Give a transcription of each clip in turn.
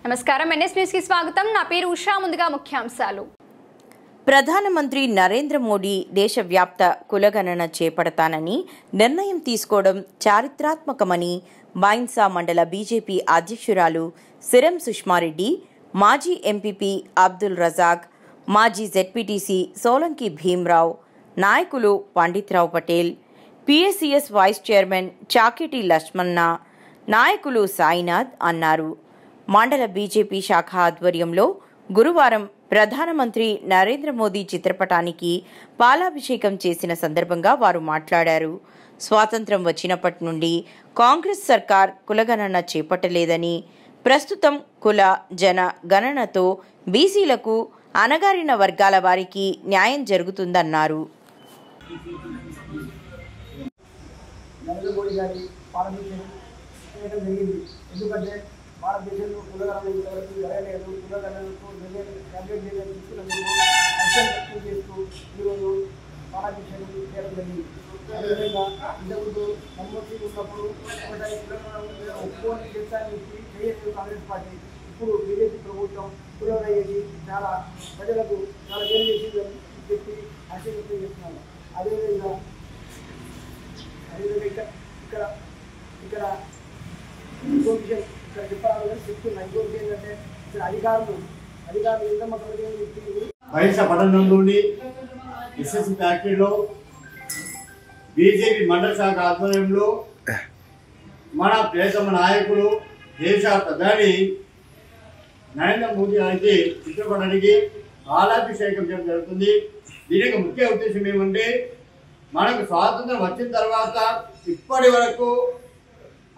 నమస్కారం NS news కి స్వాగతం నా పేరు ఉషా ముందుగా ముఖ్యాంశాలు ప్రధానమంత్రి నరేంద్ర మోడీ దేశవ్యాప్త కులగణన చేపడతానని నిర్ణయం తీసుకోవడం చారిత్రాత్మకమని బైన్సా మండల బీజేపీ అధ్యక్షురాలు సిరం సుష్మారెడ్డి, మాజీ ఎంపీపీ అబ్దుల్ రజాక్, మాజీ జెడ్పీటీసీ సోలంకి భీమ్రావ్, నాయకులు పండిత్రావు పటేల్, పీఎస్సీఎస్ వైస్ చైర్మన్ చాకిటి లక్ష్మణ, నాయకులు సాయినాథ్ అన్నారు. మండల బీజేపీ శాఖ ఆధ్వర్యంలో గురువారం ప్రధానమంత్రి నరేంద్ర మోదీ చిత్రపటానికి పాలాభిషేకం చేసిన సందర్భంగా వారు మాట్లాడారు. స్వాతంత్ర్యం వచ్చినప్పటి నుండి కాంగ్రెస్ సర్కార్ కులగణన చేపట్టలేదని, ప్రస్తుతం కుల జన గణనతో బీసీలకు, అణగారిన వర్గాల వారికి న్యాయం జరుగుతుందన్నారు. ఎందుకంటే భారతదేశంలో కులగణన ఇంతవరకు జరగలేదు. కులగణనకు వ్యక్తం చేస్తూ ఈరోజు పాలాభిషేకం చేయడం జరిగింది. అదేవిధంగా ఇంతకుముందు నమ్మకం ఉన్నప్పుడు కులగణన ఒప్పుకొని చేస్తానని చెప్పి చేయలేదు కాంగ్రెస్ పార్టీ. ఇప్పుడు బీజేపీ ప్రభుత్వం కులగణన చేసి చాలా ప్రజలకు చాలా మేలు చేసి చెప్పి ఆశీర్వదం చేస్తున్నాను. అదేవిధంగా ఇక్కడ ఇంకో విషయం ఇక్కడ చెప్పాలని చెప్తున్నా. ఇంకో విషయం ఏంటంటే ఇక్కడ అధికారులు ఎంత మొత్తం బైన్సా పట్టణంలోని ఎస్ఎస్సి ఫ్యాక్టరీలో బీజేపీ మండల శాఖ ఆధ్వర్యంలో మన ప్రియతమ నాయకులు దేశ ప్రధాని నరేంద్ర మోదీ గారికి చిత్రపటానికి పాలాభిషేకం చేయడం జరుగుతుంది. దీనికి ముఖ్య ఉద్దేశం ఏమంటే, మనకు స్వాతంత్రం వచ్చిన తర్వాత ఇప్పటి వరకు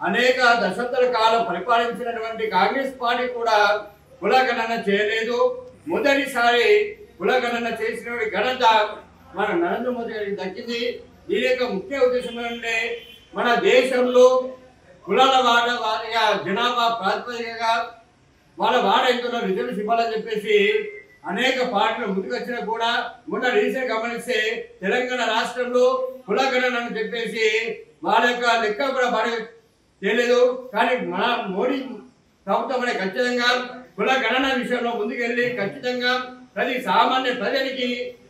అనేక దశాబ్దాల కాలం పరిపాలించినటువంటి కాంగ్రెస్ పార్టీ కూడా కులగణన చేయలేదు. మొదటిసారి కులగణన చేసిన ఘనత మన నరేంద్ర మోదీ గారికి దక్కింది. దీని యొక్క ముఖ్య ఉద్దేశం ఏంటంటే, మన దేశంలో కులాల వారిగా జనాభా ప్రాతిపదికగా వాళ్ళ వాడ ఎంతో రిజర్వేషన్ ఇవ్వాలని చెప్పేసి అనేక పార్టీలు ముందుకొచ్చినా కూడా మొన్న రీసెంట్ గమనిస్తే తెలంగాణ రాష్ట్రంలో కులగణన అని చెప్పేసి వాళ్ళ యొక్క లెక్క కూడా బాగా తెలియదు. కానీ మన మోడీ ప్రభుత్వం అనే ఖచ్చితంగా కులగణన విషయంలో ముందుకెళ్ళి ఖచ్చితంగా ప్రతి సామాన్య ప్రజలకి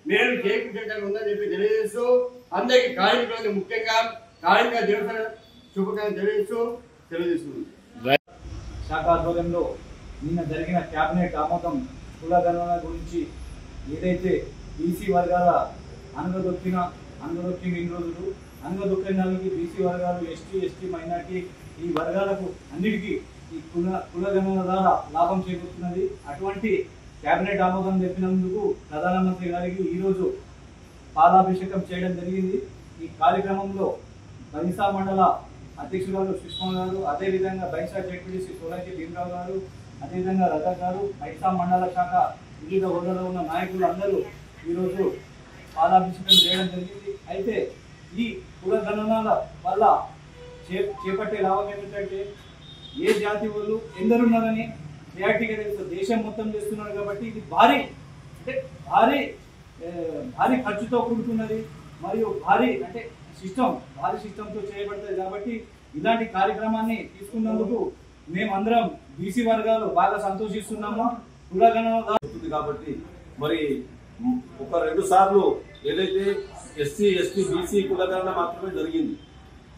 మేలు చేకూర్చడం ఉందని చెప్పి తెలియజేస్తూ, అందరికీ కార్మికులకు ముఖ్యంగా కార్మిక దినోత్సవ శుభాకాంక్షలు తెలియజేస్తుంది. శాఖ ఆధ్వర్యంలో నిన్న జరిగిన క్యాబినెట్ ఆమోదం కులగణన గురించి ఏదైతే బీసీ వర్గాల అనగదొక్కిన ఇన్ని రోజులు అనగదొక్కడానికి బీసీ వర్గాలు, ఎస్టీ మైనార్టీ ఈ వర్గాలకు అన్నిటికీ ఈ కులగణన ద్వారా లాభం చేకూరుతున్నది. అటువంటి క్యాబినెట్ ఆమోదం చెప్పినందుకు ప్రధానమంత్రి గారికి ఈరోజు పాలాభిషేకం చేయడం జరిగింది. ఈ కార్యక్రమంలో బైన్సా మండల అధ్యక్షురాలు సుష్మా గారు, అదేవిధంగా బైన్సా జెడ్పీటీసీ సోలంకి భీమ్రావు గారు, అదేవిధంగా రజాక్ గారు, బైన్సా మండల శాఖ వివిధ హోదాలో ఉన్న నాయకులు అందరూ ఈరోజు పాలాభిషేకం చేయడం జరిగింది. అయితే ఈ కులగణనాల వల్ల చేపట్టే లాభం ఏమిటంటే, ఏ జాతి వాళ్ళు ఎందరున్నారని క్లారిటీగా తెలుసు. దేశం మొత్తం చేస్తున్నారు కాబట్టి ఇది భారీ ఖర్చుతో కూడుకున్నది మరియు భారీ సిస్టంతో చేయబడుతుంది. కాబట్టి ఇలాంటి కార్యక్రమాన్ని తీసుకున్నందుకు మేమందరం బీసీ వర్గాలు బాగా సంతోషిస్తున్నాము. కులగణన కాబట్టి మరి ఒక 2 సార్లు ఏదైతే ఎస్సీ బీసీ కులగణన మాత్రమే జరిగింది.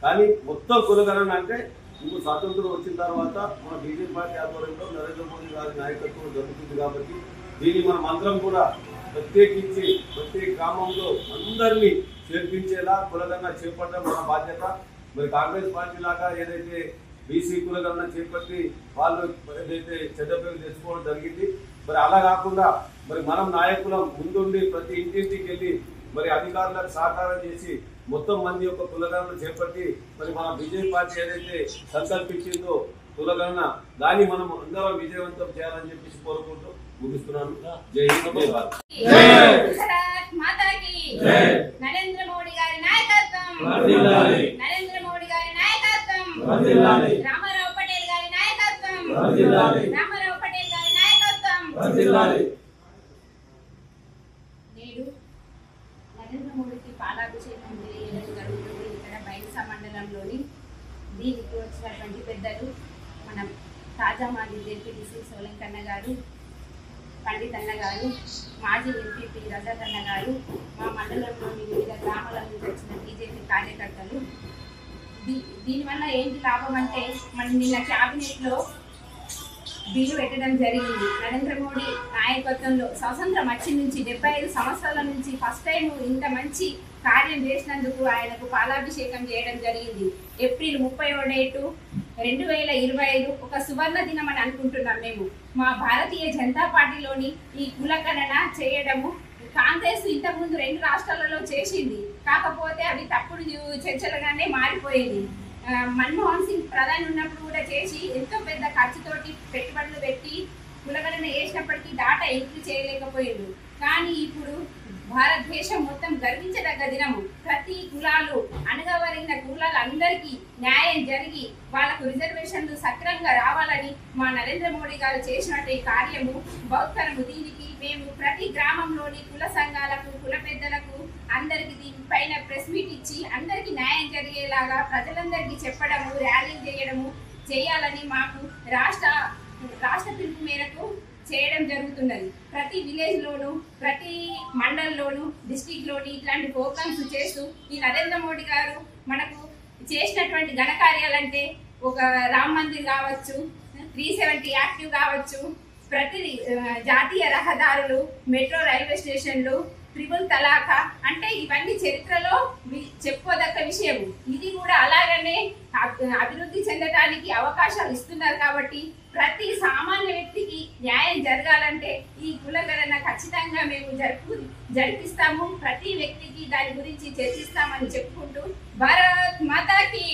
కానీ మొత్తం కులగణన అంటే ఇప్పుడు స్వాతంత్రం వచ్చిన తర్వాత మన బీజేపీ పార్టీ ఆధ్వర్యంలో నరేంద్ర మోదీ గారి నాయకత్వం జరుగుతుంది. కాబట్టి దీన్ని మనం అందరం కూడా ప్రత్యేకించి ప్రతి గ్రామంలో అందరినీ చేర్పించేలా కులగణన చేపట్టడం మన బాధ్యత. మరి కాంగ్రెస్ పార్టీ లాగా ఏదైతే బీసీ కులగణన చేపట్టి వాళ్ళు ఏదైతే చెడ్డ పేరు తెచ్చుకోవడం జరిగింది, మరి అలా కాకుండా మరి మనం నాయకులం ముందుండి ప్రతి ఇంటింటికి వెళ్ళి మరి అధికారులకు సహకారం చేసి మొత్తం మంది యొక్క కులగణన చేపట్టి మరి మన బీజేపీ పార్టీ ఏదైతే సంకల్పించిందో కులగణన దాన్ని మనం అందరం విజయవంతం చేయాలని చెప్పేసి కోరుకుంటూ ముగిస్తున్నాను. జై హింద్, జై భారత్. నరేంద్ర మోడీ గారి నాయకత్వం, నరేంద్ర మోడీ గారి నాయకత్వం, రామారావు పటేల్ గారి నాయకత్వం, రామారావు పటేల్ గారి నాయకత్వం. నేడు నరేంద్ర మోడీకి పాలాభిషేకం చేయడం జరుగుతుంది ఇక్కడ బైన్సా మండలంలోని. దీనికి వచ్చినటువంటి పెద్దలు మన తాజా మాజీ జెడ్పీటీసీ సోలంకన్న గారు, పండిత్ అన్న గారు, మాజీ ఎంపీపీ రజత్ అన్న గారు, మా మండలంలోని వివిధ గ్రామాల నుంచి వచ్చిన బీజేపీ కార్యకర్తలు. దీనివల్ల ఏంటి లాభం అంటే, మన నిన్న క్యాబినెట్లో బిల్లు పెట్టడం జరిగింది. నరేంద్ర మోడీ నాయకత్వంలో స్వతంత్రం వచ్చి నుంచి 75 సంవత్సరాల నుంచి ఫస్ట్ టైం ఇంత మంచి కార్యం చేసినందుకు ఆయనకు పాలాభిషేకం చేయడం జరిగింది. ఏప్రిల్ 30వ డేటు 2025 ఒక సువర్ణ దినం అని అనుకుంటున్నాం మేము. మా భారతీయ జనతా పార్టీలోని ఈ కులగణన చేయడము కాంగ్రెస్ ఇంతకుముందు 2 రాష్ట్రాలలో చేసింది, కాకపోతే అవి తప్పుడు చర్చలుగానే మారిపోయింది. మన్మోహన్ సింగ్ ప్రధాని ఉన్నప్పుడు కూడా చేసి ఎంతో పెద్ద ఖర్చుతోటి పెట్టుబడులు పెట్టి కులగణన వేసినప్పటికీ డాటా ఎంట్రీ చేయలేకపోయింది. కానీ ఇప్పుడు భారతదేశం మొత్తం గర్వించదగ్గ దినము. ప్రతి కులాలు, అణగవరిగిన కులాలందరికీ న్యాయం జరిగి వాళ్ళకు రిజర్వేషన్లు సక్రమంగా రావాలని మా నరేంద్ర మోడీ గారు చేసినట్టు ఈ కార్యము బహుత్తరము. దీనికి మేము ప్రతి గ్రామంలోని కుల సంఘాలకు, కుల పెద్దలకు అందరికీ దీనిపైన ప్రెస్ మీట్ ఇచ్చి అందరికీ న్యాయం జరిగేలాగా ప్రజలందరికీ చెప్పడము, ర్యాలీలు చేయడము చేయాలని మాకు రాష్ట్ర పిలుపు మేరకు చేయడం జరుగుతున్నది. ప్రతి విలేజ్లోను, ప్రతి మండలంలోను, డిస్టిక్లోని ఇట్లాంటి ప్రోగ్రామ్స్ చేస్తూ ఈ నరేంద్ర మోడీ గారు మనకు చేసినటువంటి ఘనకార్యాలంటే ఒక రామ్ మందిర్ కావచ్చు, 370 యాక్టివ్ కావచ్చు, ప్రతి జాతీయ రహదారులు, మెట్రో రైల్వే స్టేషన్లు, ట్రిపుల్ తలాఖా అంటే ఇవన్నీ చరిత్రలో చెప్పుకోదగ్గ విషయం. ఇది కూడా అలాగనే అభివృద్ధి చెందడానికి అవకాశాలు ఇస్తున్నారు. కాబట్టి ప్రతి సామాన్య వ్యక్తికి న్యాయం జరగాలంటే ఈ కులగణన ఖచ్చితంగా మేము జరిపిస్తాము. ప్రతి వ్యక్తికి దాని గురించి చర్చిస్తామని చెప్పుకుంటూ భారత్ మాతాకి